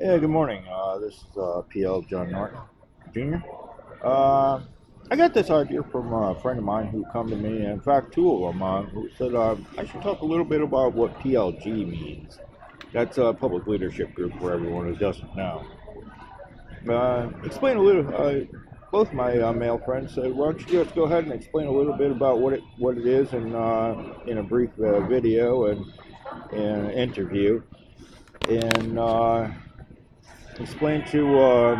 Yeah, good morning. This is PL John Norton Jr. Uh, I got this idea from a friend of mine who come to me, in fact, two of them, who said I should talk a little bit about what PLG means. That's a public leadership group for everyone who doesn't know. Explain a little. Both my male friends said, "Why don't you just go ahead and explain a little bit about what it is in a brief video and interview, and explain to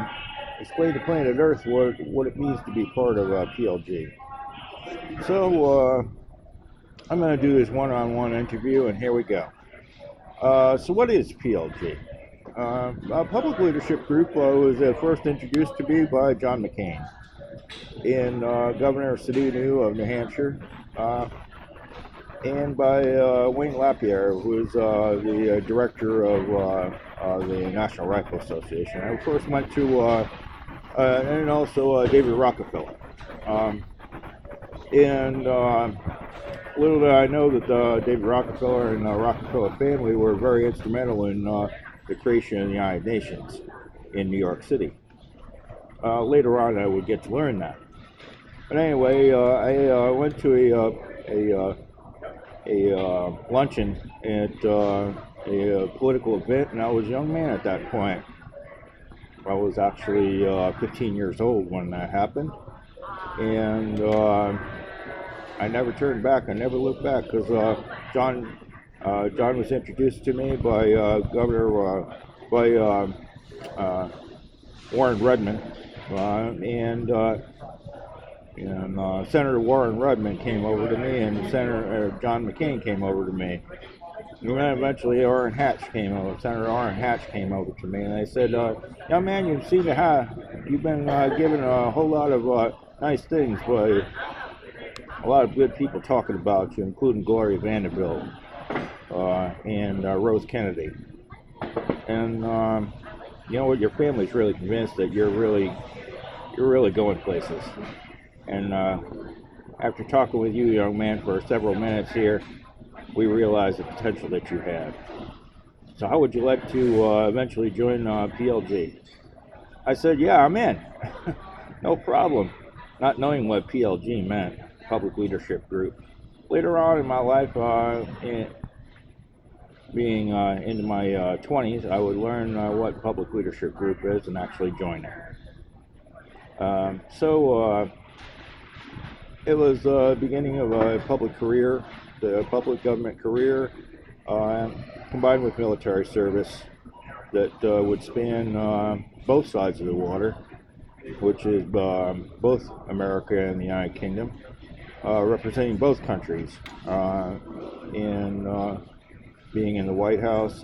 explain to planet Earth what it means to be part of PLG." So I'm going to do this one-on-one interview, and here we go. So what is PLG? A public leadership group was first introduced to me by John McCain and Governor Sununu of New Hampshire, and by Wayne Lapierre, who is the director of the National Rifle Association. I, of course, went to and also David Rockefeller. And little did I know that David Rockefeller and the Rockefeller family were very instrumental in the creation of the United Nations in New York City. Later on, I would get to learn that. But anyway, I went to a luncheon at a political event, and I was a young man at that point. I was actually 15 years old when that happened, and I never turned back. I never looked back because John was introduced to me by Warren Redmond, and Senator Warren Redmond came over to me, and Senator John McCain came over to me. And then eventually Senator Orrin Hatch came over to me, and they said, "Young man, you've been given a whole lot of nice things by a lot of good people talking about you, including Gloria Vanderbilt and Rose Kennedy. And you know what? Your family's really convinced that you're really going places. And after talking with you, young man, for several minutes here, we realized the potential that you had. So how would you like to eventually join PLG?" I said, "Yeah, I'm in." No problem. Not knowing what PLG meant, Public Leadership Group. Later on in my life, being into my 20s, I would learn what Public Leadership Group is and actually join it. So it was the beginning of a public career, the public government career, combined with military service that would span both sides of the water, which is both America and the United Kingdom, representing both countries, and being in the White House,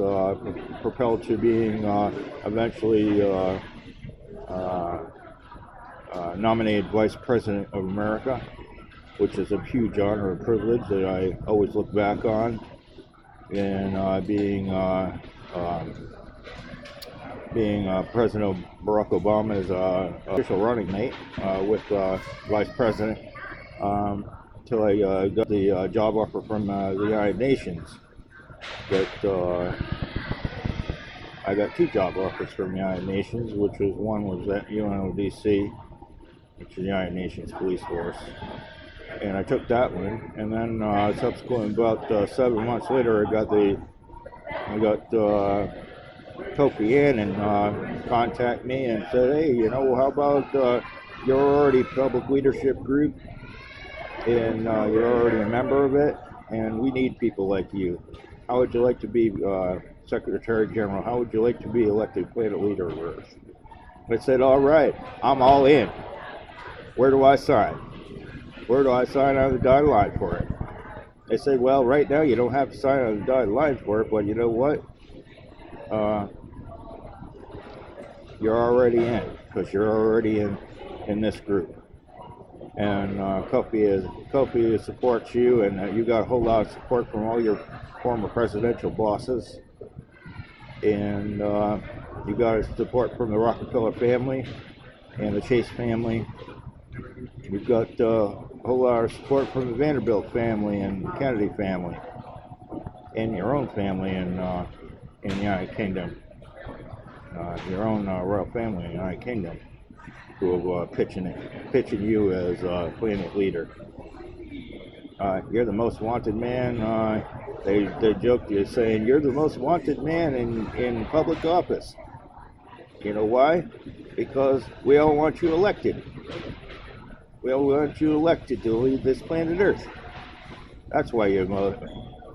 propelled to being eventually nominated Vice President of America, which is a huge honor and privilege that I always look back on, and being President Barack Obama's official running mate with Vice President, until I got the job offer from the United Nations. That I got two job offers from the United Nations, one was at UNODC, which is the United Nations Police Force, and I took that one. And then subsequently, about 7 months later, I got Kofi Annan contact me and said, "Hey, how about you're already public leadership group, and you're already a member of it, and we need people like you. How would you like to be Secretary General? How would you like to be elected planet leader of Earth?" I said, "All right, I'm all in. Where do I sign? Where do I sign on the dotted line for it?" They said, "Well, right now you don't have to sign on the dotted line for it, but you know what? You're already in, because you're already in this group. And Kofi supports you, and you got a whole lot of support from all your former presidential bosses, and you got support from the Rockefeller family and the Chase family. You've got a whole lot of support from the Vanderbilt family and the Kennedy family, and your own family in the United Kingdom. your own royal family in the United Kingdom, who are pitching you as planet leader. You're the most wanted man. They joked you saying you're the most wanted man in public office. You know why? Because we all want you elected. We all want you elected to lead this planet Earth. That's why you're the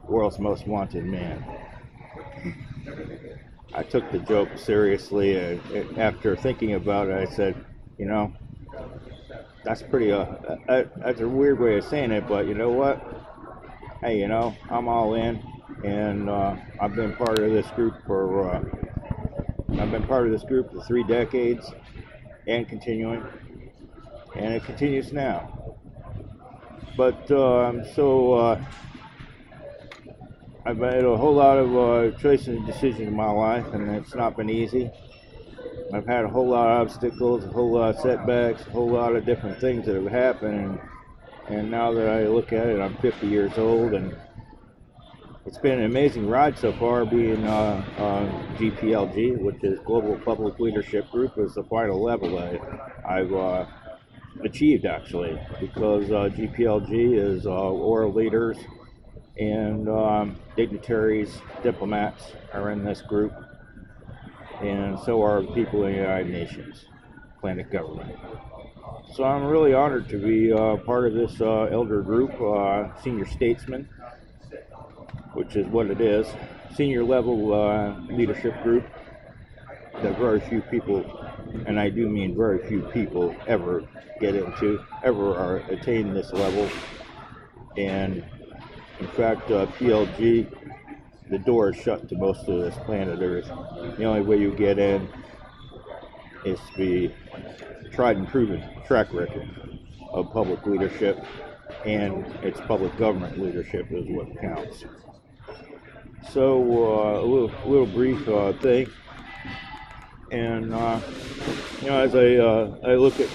world's most wanted man. I took the joke seriously, and after thinking about it, I said, you know, that's pretty. That's a weird way of saying it, but you know what? Hey, you know, I'm all in, and I've been part of this group for 3 decades, and continuing, and it continues now. But I've made a whole lot of choices and decisions in my life, and it's not been easy. I've had a whole lot of obstacles, a whole lot of setbacks, a whole lot of different things that have happened, and now that I look at it, I'm 50 years old, and it's been an amazing ride so far, being GPLG, which is Global Public Leadership Group, is the final level that I've achieved, actually, because GPLG is world leaders and dignitaries, diplomats are in this group, and so are people in the United Nations, planet government. So I'm really honored to be part of this elder group, senior statesman, which is what it is, senior level leadership group that very few people, and I do mean very few people, ever get into, ever attain this level. And in fact, PLG, the door is shut to most of this planet Earth. The only way you get in is to be tried and proven track record of public leadership, and it's public government leadership is what counts. So a little brief thing, and you know, as I look at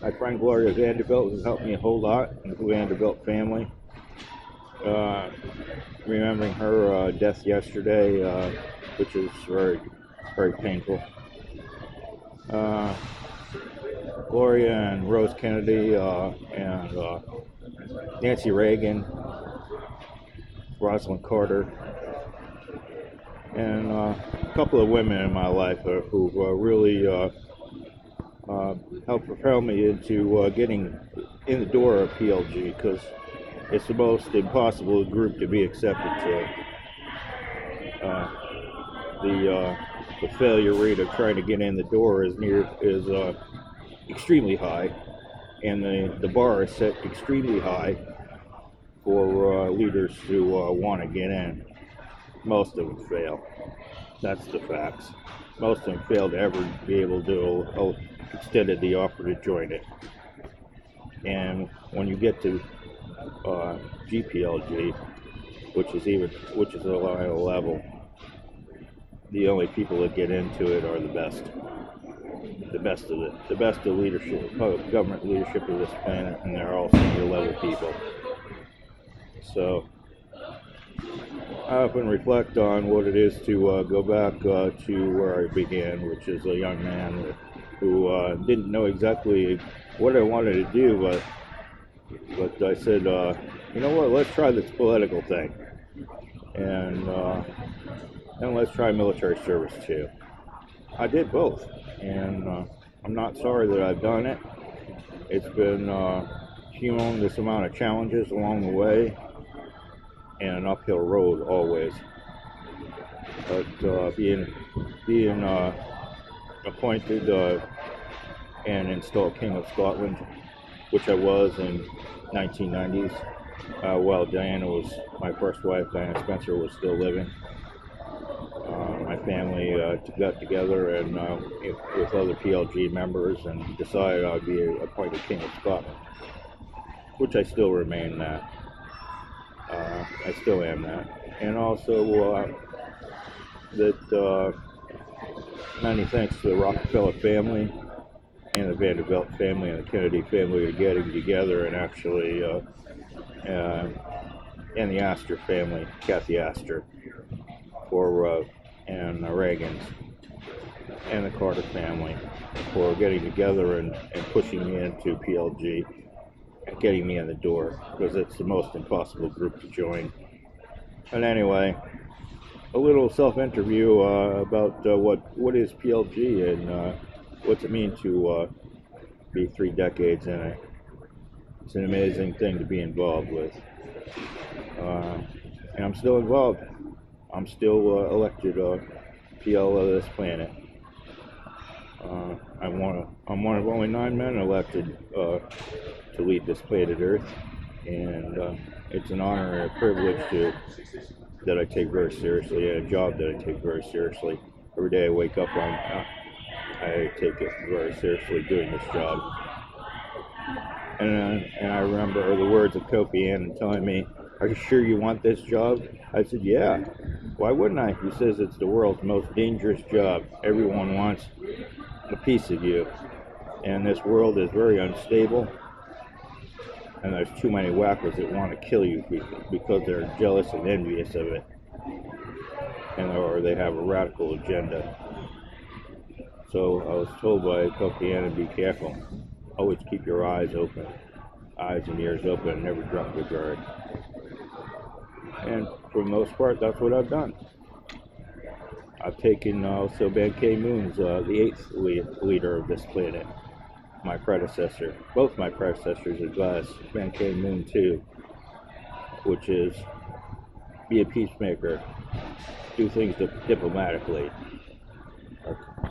my friend Gloria Vanderbilt, who helped me a whole lot, and the Vanderbilt family. Remembering her death yesterday, which is very, very painful. Gloria and Rose Kennedy and Nancy Reagan, Rosalind Carter, and a couple of women in my life who really helped propel me into getting in the door of PLG, because it's the most impossible group to be accepted to. The failure rate of trying to get in the door is extremely high, and the bar is set extremely high for leaders to want to get in. Most of them fail. That's the facts. Most of them fail to ever be able to extend the offer to join it. And when you get to GPLG, which is a higher level, the only people that get into it are the best of leadership, government leadership of this planet, and they're all senior level people. So I often reflect on what it is to go back to where I began, which is a young man who didn't know exactly what I wanted to do, but I said, you know what, let's try this political thing, and let's try military service too. I did both, and I'm not sorry that I've done it. It's been humongous amount of challenges along the way, and an uphill road always. But being appointed and installed King of Scotland, which I was in 1990s, while my first wife, Diana Spencer, was still living. My family got together and with other PLG members and decided I'd be appointed King of Scotland, which I still remain that. I still am that. And also that many thanks to the Rockefeller family and the Vanderbilt family and the Kennedy family are getting together, and actually and the Astor family, Kathy Astor, and the Reagans, and the Carter family for getting together and pushing me into PLG and getting me in the door, because it's the most impossible group to join. And anyway, a little self-interview about what is PLG and what's it mean to be 3 decades in it. It's an amazing thing to be involved with, and I'm still involved. I'm still elected PL of this planet. I'm one of only 9 men elected to lead this planet Earth, and it's an honor and a privilege that I take very seriously, and a job that I take very seriously. Every day I wake up on, I take it very seriously doing this job. And I remember the words of Kofi Annan telling me, "Are you sure you want this job?" I said, "Yeah. Why wouldn't I?" He says, "It's the world's most dangerous job. Everyone wants a piece of you. And this world is very unstable. And there's too many whackers that want to kill you because they're jealous and envious of it. Or they have a radical agenda." So I was told by Kofi Annan, be careful. Always keep your eyes open. Eyes and ears open, and never drop your guard. And for the most part, that's what I've done. I've taken also Ban Ki-moon's, the 8th leader of this planet, my predecessor. Both my predecessors' advice, Ban Ki-moon too, which is be a peacemaker, do things diplomatically.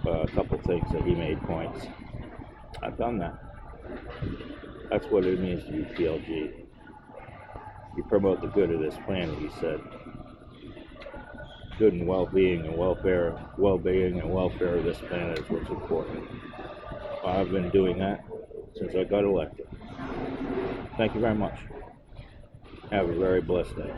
A couple things that he made points. I've done that. That's what it means to be PLG. You promote the good of this planet, he said. Good and well-being and welfare of this planet is what's important. I've been doing that since I got elected. Thank you very much. Have a very blessed day.